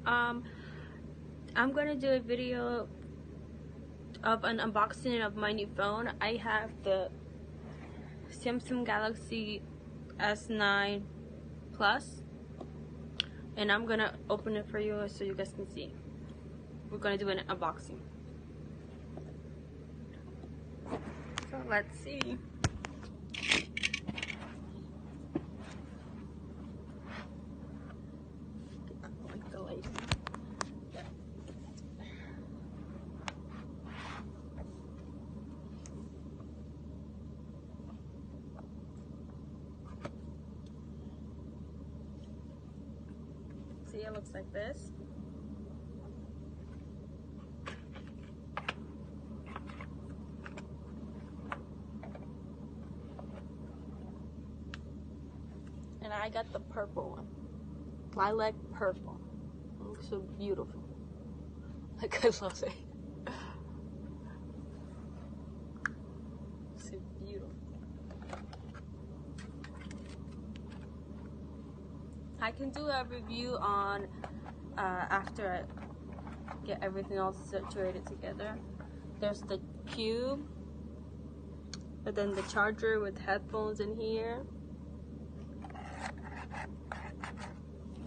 Um, I'm gonna do a video of an unboxing of my new phone. I have the Samsung Galaxy S9 Plus, and I'm gonna open it for you so you guys can see. We're gonna do an unboxing. So let's see. Like the light. See, it looks like this. And I got the purple one. Lilac purple. It looks so beautiful. Like, I love it. So beautiful. I can do a review on after I get everything all situated together. There's the cube, but then the charger with headphones in here.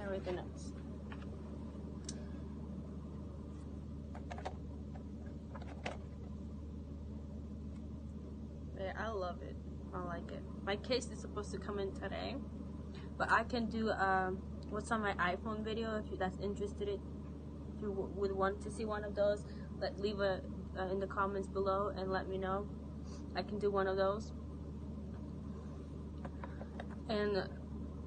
Everything else. Yeah, I love it. I like it. My case is supposed to come in today, but I can do what's on my iPhone video if that's interested. If you would want to see one of those, leave a in the comments below and let me know. I can do one of those. And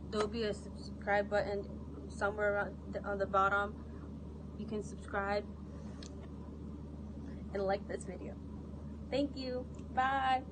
there'll be a subscribe button somewhere around on the bottom. You can subscribe and like this video. Thank you. Bye.